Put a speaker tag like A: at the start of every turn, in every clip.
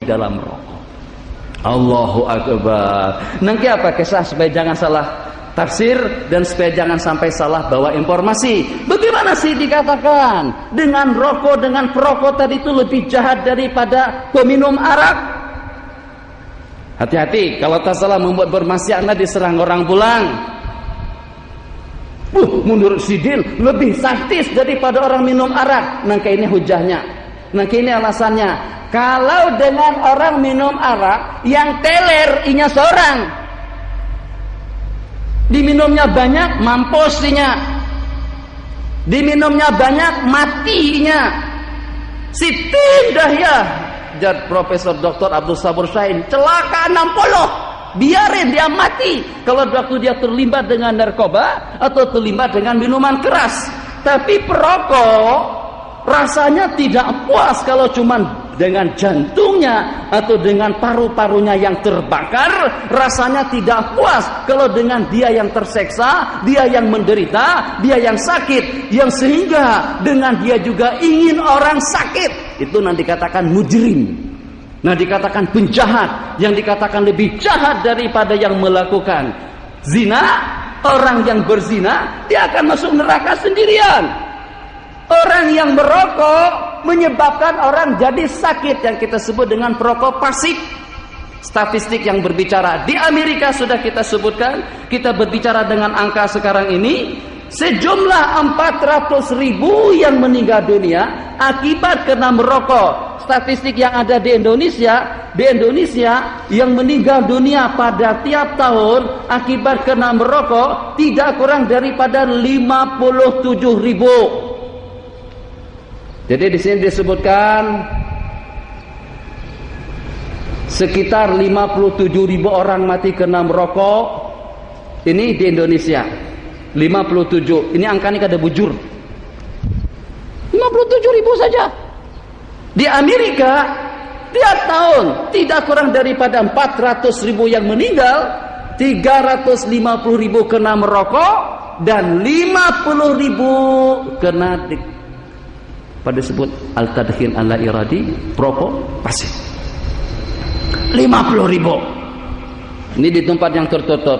A: dalam rokok. Allahu Akbar. Nangki apa kisah supaya jangan salah tafsir dan supaya jangan sampai salah bawa informasi. Bagaimana sih dikatakan dengan rokok, dengan perokok tadi itu lebih jahat daripada peminum arak? Hati-hati kalau tak salah membuat bermaksiat diserang orang pulang. Menurut Sidin lebih sadis daripada orang minum arak. Nangka ini hujahnya. Nangka ini alasannya. Kalau dengan orang minum arak yang teler inya seorang, diminumnya banyak mampus inya, diminumnya banyak mati inya. Sitin dah ya. Jad Profesor Dr. Abdul Sabur Sain celaka 60, biarin dia mati kalau waktu dia terlibat dengan narkoba atau terlibat dengan minuman keras. Tapi perokok rasanya tidak puas kalau cuman dengan jantungnya atau dengan paru-parunya yang terbakar. Rasanya tidak puas kalau dengan dia yang terseksa, dia yang menderita, dia yang sakit, yang sehingga dengan dia juga ingin orang sakit. Itu nanti dikatakan mujrim, nah dikatakan penjahat, yang dikatakan lebih jahat daripada yang melakukan zina. Orang yang berzina dia akan masuk neraka sendirian. Orang yang merokok menyebabkan orang jadi sakit, yang kita sebut dengan perokok pasif. Statistik yang berbicara di Amerika sudah kita sebutkan. Kita berbicara dengan angka sekarang ini sejumlah 400.000 yang meninggal dunia akibat kena merokok. Statistik yang ada di Indonesia yang meninggal dunia pada tiap tahun akibat kena merokok tidak kurang daripada 57.000. Jadi di sini disebutkan sekitar 57.000 orang mati kena merokok. Ini di Indonesia 57. Ini angka ini kada bujur. 57.000 saja. Di Amerika tiap tahun tidak kurang daripada 400.000 yang meninggal, 350.000 kena merokok, dan 50.000 kena pada disebut al-tadkhin ala iradi, perokok pasif. 50.000. Ini di tempat yang tertutup.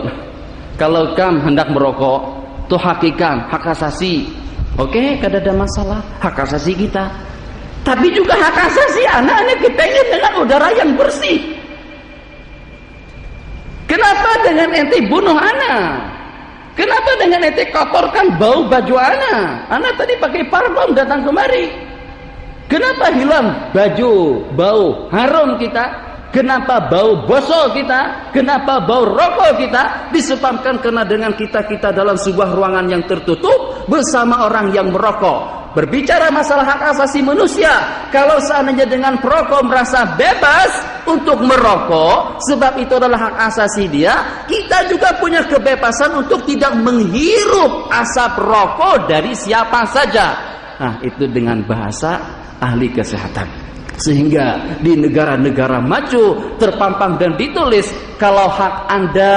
A: Kalau kamu hendak merokok, tuh hakikan hak asasi. Oke, kada ada masalah, hak asasi kita. Tapi juga hak asasi anak-anak kita ingin dengan udara yang bersih. Kenapa dengan ente bunuh anak? Kenapa dengan ente kotorkan bau baju anak? Anak tadi pakai parfum datang kemari. Kenapa hilang baju bau harum kita? Kenapa bau bosok kita? Kenapa bau rokok kita? Disebabkan karena dengan kita dalam sebuah ruangan yang tertutup bersama orang yang merokok. Berbicara masalah hak asasi manusia, kalau seandainya dengan perokok merasa bebas untuk merokok, sebab itu adalah hak asasi dia, kita juga punya kebebasan untuk tidak menghirup asap rokok dari siapa saja. Nah, itu dengan bahasa ahli kesehatan. Sehingga di negara-negara maju terpampang dan ditulis, kalau hak Anda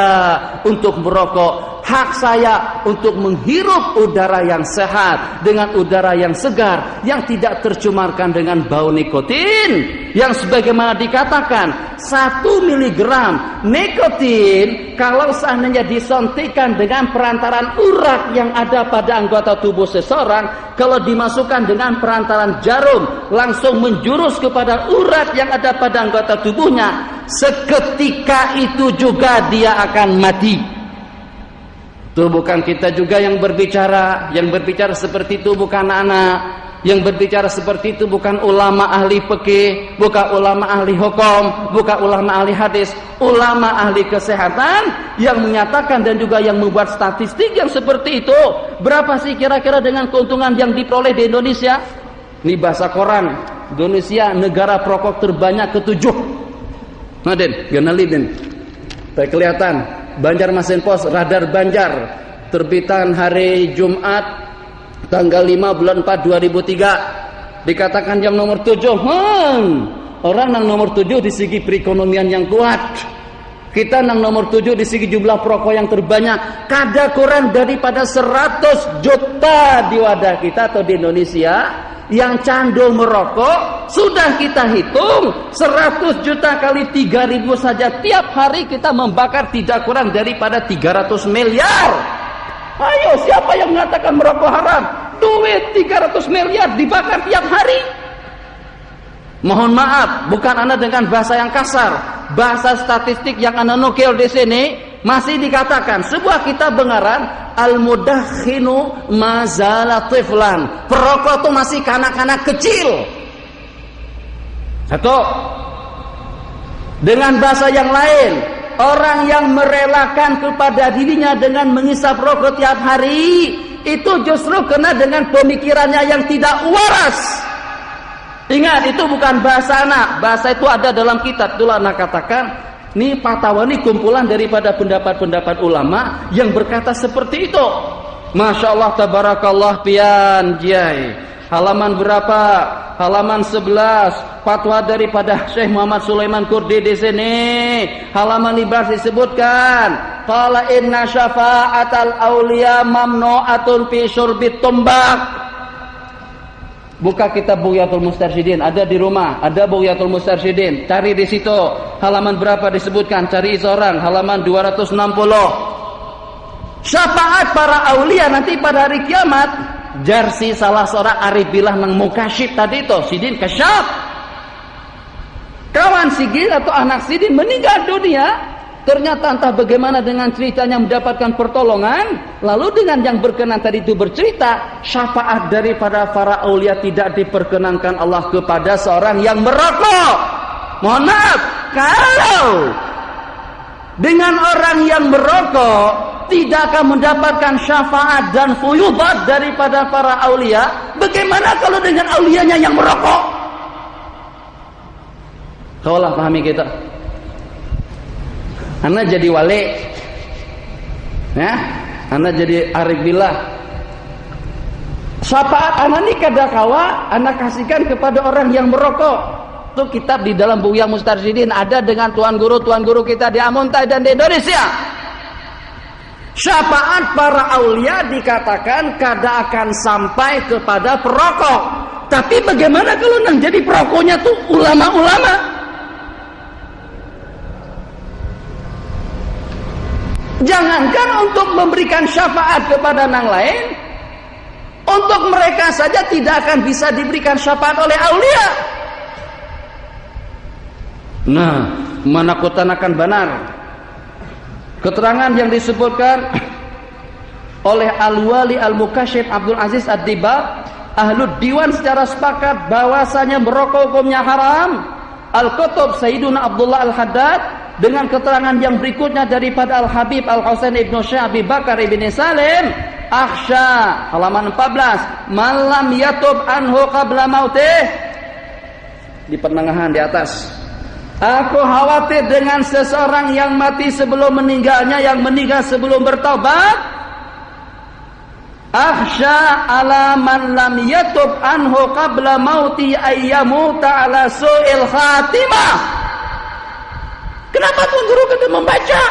A: untuk merokok, hak saya untuk menghirup udara yang sehat dengan udara yang segar, yang tidak tercemarkan dengan bau nikotin, yang sebagaimana dikatakan 1 miligram nikotin kalau seandainya disuntikkan dengan perantaran urat yang ada pada anggota tubuh seseorang, kalau dimasukkan dengan perantaran jarum langsung menjurus kepada urat yang ada pada anggota tubuhnya, seketika itu juga dia akan mati. Itu bukan kita juga yang berbicara seperti itu bukan anak. Yang berbicara seperti itu bukan ulama ahli fikih, bukan ulama ahli hukum, bukan ulama ahli hadis, ulama ahli kesehatan yang menyatakan dan juga yang membuat statistik yang seperti itu. Berapa sih kira-kira dengan keuntungan yang diperoleh di Indonesia? Ini bahasa koran, Indonesia negara perokok terbanyak ke-7. Naden, Ganalidin. Tak kelihatan. Banjarmasin Pos, Radar Banjar, terbitan hari Jumat tanggal 5 bulan 4 2003, dikatakan yang nomor 7. Orang yang nomor 7 di segi perekonomian yang kuat. Kita yang nomor 7 di segi jumlah perokok yang terbanyak. Kada kurang daripada 100 juta di wadah kita atau di Indonesia yang candu merokok, sudah kita hitung 100 juta kali 3.000 saja, tiap hari kita membakar tidak kurang daripada 300 miliar. Ayo, siapa yang mengatakan merokok haram? Duit 300 miliar dibakar tiap hari. Mohon maaf, bukan Anda dengan bahasa yang kasar, bahasa statistik yang Anda nukil di sini masih dikatakan sebuah kitab pengarang Al-Mudakhinu mazala tiflan. Perokok itu masih kanak-kanak kecil. Satu. Dengan bahasa yang lain, orang yang merelakan kepada dirinya dengan mengisap rokok tiap hari itu justru kena dengan pemikirannya yang tidak waras. Ingat, itu bukan bahasa anak. Bahasa itu ada dalam kitab. Itulah anak katakan, ini fatwa, ini kumpulan daripada pendapat-pendapat ulama yang berkata seperti itu. Masya Allah, tabarakallah, pian jai. Halaman berapa? Halaman 11. Fatwa daripada Syekh Muhammad Sulaiman Kurdi di sini. Halaman 15 disebutkan, qala inna syafa'atal auliya mamnu'atun fi syurbit tumbak. Buka kitab Bughyatul Mustarsyidin, ada di rumah, ada Bughyatul Mustarsyidin. Cari di situ. Halaman berapa disebutkan? Cari seorang. Halaman 260. Syafaat para aulia nanti pada hari kiamat. Jarsi salah seorang arif billah nang mukasyif tadi itu, Sidin Kasyaf. Kawan Sidin atau anak Sidin meninggal dunia. Ternyata entah bagaimana dengan ceritanya mendapatkan pertolongan. Lalu dengan yang berkenan tadi itu bercerita, syafaat daripada para aulia tidak diperkenankan Allah kepada seorang yang merokok. Mohon maaf, kalau dengan orang yang merokok tidak akan mendapatkan syafaat dan fuyudat daripada para aulia, bagaimana kalau dengan aulianya yang merokok? Tolong pahami kita. Anda jadi wali, ya, Anda jadi arif billah. Syafaat Anda ini kadakawa Anda kasihkan kepada orang yang merokok. Itu kitab di dalam Bughyatul Mustarsyidin ada dengan tuan guru kita di Amuntai dan di Indonesia. Syafaat para aulia dikatakan kada akan sampai kepada perokok. Tapi bagaimana kalau yang jadi perokoknya tuh ulama-ulama? Jangankan untuk memberikan syafaat kepada orang lain, untuk mereka saja tidak akan bisa diberikan syafaat oleh aulia. Nah, manakutanakan benar keterangan yang disebutkan oleh Al-Wali Al-Mukasyif Abdul Aziz Ad-Dibab, Ahlud Diwan secara sepakat bahwasanya merokok hukumnya haram. Al-Qutub Sayyiduna Abdullah Al-Haddad dengan keterangan yang berikutnya daripada Al-Habib Al-Husain Ibn Syekh Abi Bakar Ibn Salim, Akhsha halaman 14, malam yatub anhu qabla mautih, di pertengahan di atas. Aku khawatir dengan seseorang yang mati sebelum meninggalnya, yang meninggal sebelum bertaubat. Akhsha ala man lam yatub anhu qabla mauti ayyamuta ala su'il khatimah. Kenapa tuan guru kada membaca?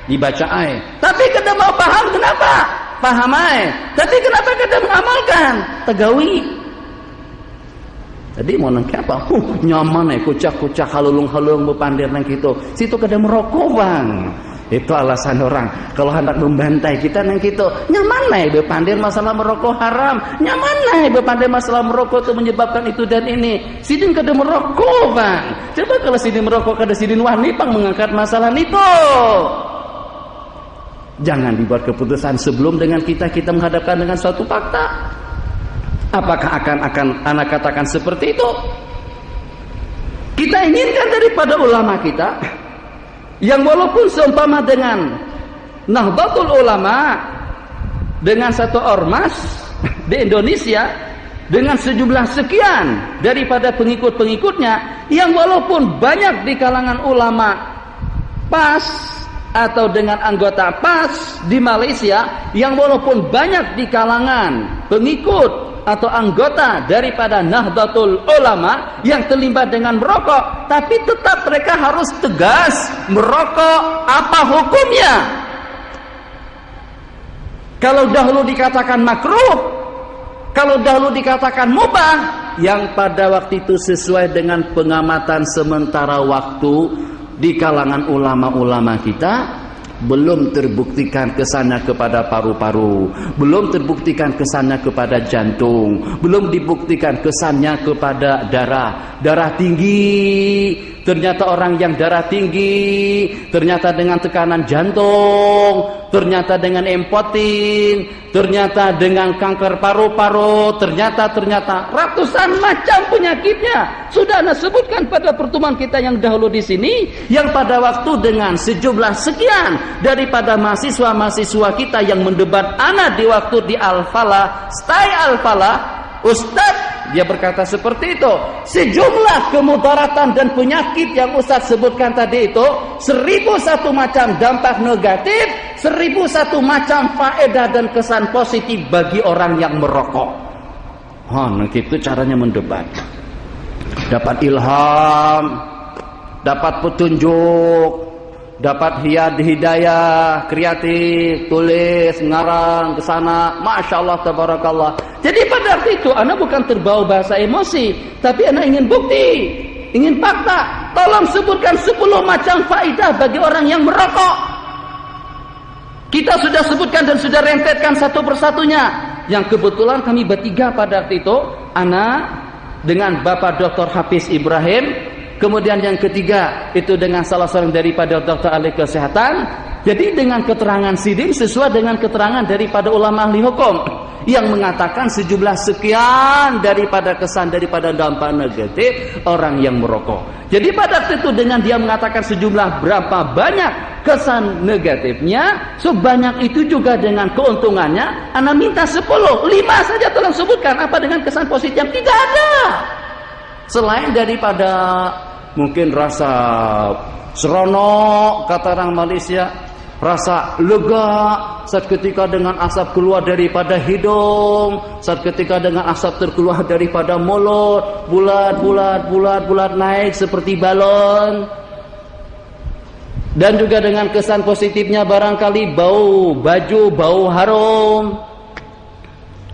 A: Dibaca ay. Tapi kada mau paham, kenapa? Paham ay. Tapi kenapa kada mengamalkan? Tegawi. Jadi mau nang apa? Nyaman ay, kucak-kucak halulung-halulung bepandir nang gitu. Situ kada merokok bang. Itu alasan orang kalau hendak membantai kita nang gitu. Nyaman ay bepandir masalah merokok haram. Nyaman ay bepandir masalah merokok itu menyebabkan itu dan ini. Sidin kada merokok bang. Coba kalau sidin merokok kada sidin wani pang mengangkat masalah itu. Jangan dibuat keputusan sebelum dengan kita menghadapkan dengan suatu fakta. Apakah akan anak katakan seperti itu? Kita inginkan daripada ulama kita yang walaupun seumpama dengan Nahdlatul Ulama, dengan satu ormas di Indonesia dengan sejumlah sekian daripada pengikut-pengikutnya, yang walaupun banyak di kalangan ulama PAS atau dengan anggota PAS di Malaysia, yang walaupun banyak di kalangan pengikut atau anggota daripada Nahdlatul Ulama yang terlibat dengan merokok, tapi tetap mereka harus tegas merokok. Apa hukumnya? Kalau dahulu dikatakan makruh, Kalau dahulu dikatakan mubah, yang pada waktu itu sesuai dengan pengamatan sementara waktu di kalangan ulama-ulama kita, belum terbuktikan kesana kepada paru-paru, belum terbuktikan kesana kepada jantung, belum dibuktikan kesannya kepada darah tinggi. Ternyata orang yang darah tinggi, ternyata dengan tekanan jantung, ternyata dengan empotin, ternyata dengan kanker paru-paru, ternyata ratusan macam penyakitnya sudah Anda sebutkan pada pertemuan kita yang dahulu di sini, yang pada waktu dengan sejumlah sekian daripada mahasiswa-mahasiswa kita yang mendebat Ana di waktu di Al-Falah, Stay Al-Falah, Ustadz dia berkata seperti itu, sejumlah kemudaratan dan penyakit yang Ustadz sebutkan tadi itu 1001 macam dampak negatif, 1001 macam faedah dan kesan positif bagi orang yang merokok. Nah itu caranya mendebat. Dapat ilham, dapat petunjuk, dapat hidayah, kreatif, tulis, ngarang, kesana, Masya Allah, tabarakallah. Jadi pada waktu itu Anda bukan terbawa bahasa emosi, tapi Anda ingin bukti, ingin fakta. Tolong sebutkan 10 macam faedah bagi orang yang merokok. Kita sudah sebutkan dan sudah rentetkan satu persatunya. Yang kebetulan kami bertiga pada waktu itu, Ana dengan Bapak Dr. Hafiz Ibrahim, kemudian yang ketiga itu dengan salah seorang daripada dokter ahli kesehatan. Jadi dengan keterangan sidim sesuai dengan keterangan daripada ulama ahli hukum yang mengatakan sejumlah sekian daripada kesan daripada dampak negatif orang yang merokok. Jadi pada waktu itu dengan dia mengatakan sejumlah berapa banyak kesan negatifnya, sebanyak itu juga dengan keuntungannya. Ana minta 10, 5 saja tolong sebutkan apa dengan kesan positif yang tidak ada. Selain daripada mungkin rasa seronok kata orang Malaysia, rasa lega saat ketika dengan asap keluar daripada hidung, saat ketika dengan asap terkeluar daripada mulut, bulat naik seperti balon. Dan juga dengan kesan positifnya barangkali bau baju, bau harum,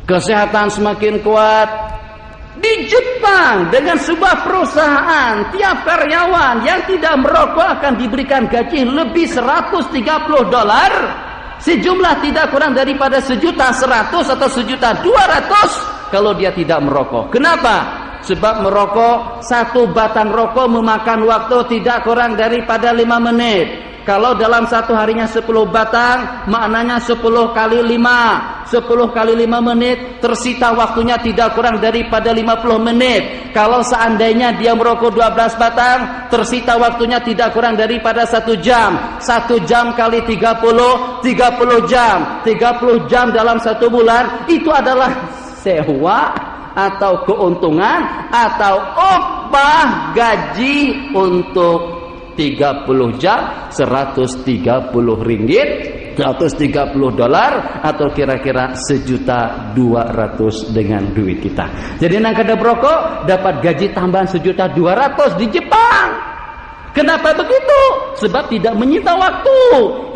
A: kesehatan semakin kuat. Di Jepang dengan sebuah perusahaan, tiap karyawan yang tidak merokok akan diberikan gaji lebih $130, sejumlah tidak kurang daripada 1.100.000 atau 1.200.000 kalau dia tidak merokok. Kenapa? Sebab merokok, satu batang rokok memakan waktu tidak kurang daripada 5 menit. Kalau dalam satu harinya 10 batang, maknanya 10 kali 5. 10 kali 5 menit, tersita waktunya tidak kurang daripada 50 menit. Kalau seandainya dia merokok 12 batang, tersita waktunya tidak kurang daripada 1 jam. 1 jam kali 30, 30 jam. 30 jam dalam 1 bulan, itu adalah sewa atau keuntungan atau upah gaji untuk 30 jam, 130 ringgit, $130 atau kira-kira 1.200.000 dengan duit kita. Jadi nak kada berokok dapat gaji tambahan 1.200.000 di Jepang. Kenapa begitu? Sebab tidak menyita waktu.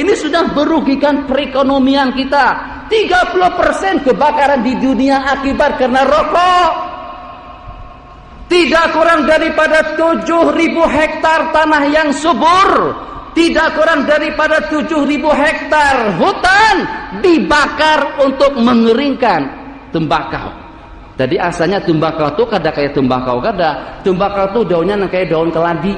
A: Ini sudah merugikan perekonomian kita. 30% kebakaran di dunia akibat karena rokok. Tidak kurang daripada 7.000 hektar tanah yang subur, tidak kurang daripada 7.000 hektar hutan dibakar untuk mengeringkan tembakau. Jadi asalnya tembakau itu kada kayak tembakau kada. Tembakau itu daunnya kayak daun keladi.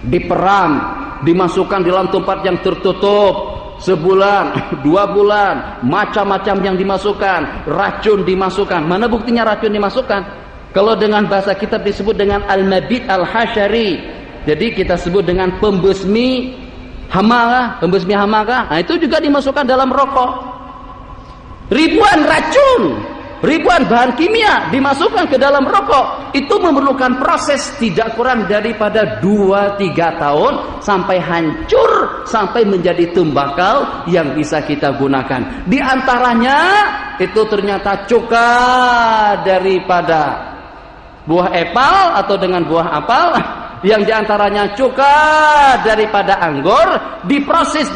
A: Diperam, dimasukkan di dalam tempat yang tertutup. Sebulan, 2 bulan, macam-macam yang dimasukkan, racun dimasukkan. Mana buktinya racun dimasukkan? Kalau dengan bahasa kita disebut dengan al-mabit al-hasyari. Jadi kita sebut dengan pembesmi hama, pembesmi hama. Nah, itu juga dimasukkan dalam rokok. Ribuan racun, ribuan bahan kimia dimasukkan ke dalam rokok. Itu memerlukan proses tidak kurang daripada 2-3 tahun sampai hancur, sampai menjadi tembakau yang bisa kita gunakan. Di antaranya itu ternyata cuka daripada buah apel atau dengan buah apel, yang diantaranya cuka daripada anggur, diproses.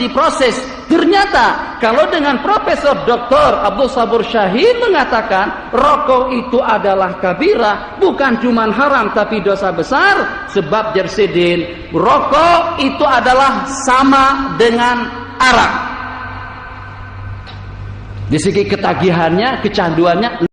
A: Ternyata kalau dengan Profesor Dr. Abdul Sabur Syahid mengatakan rokok itu adalah kabirah, bukan cuma haram tapi dosa besar, sebab Jersidin rokok itu adalah sama dengan arak. Di segi ketagihannya, kecanduannya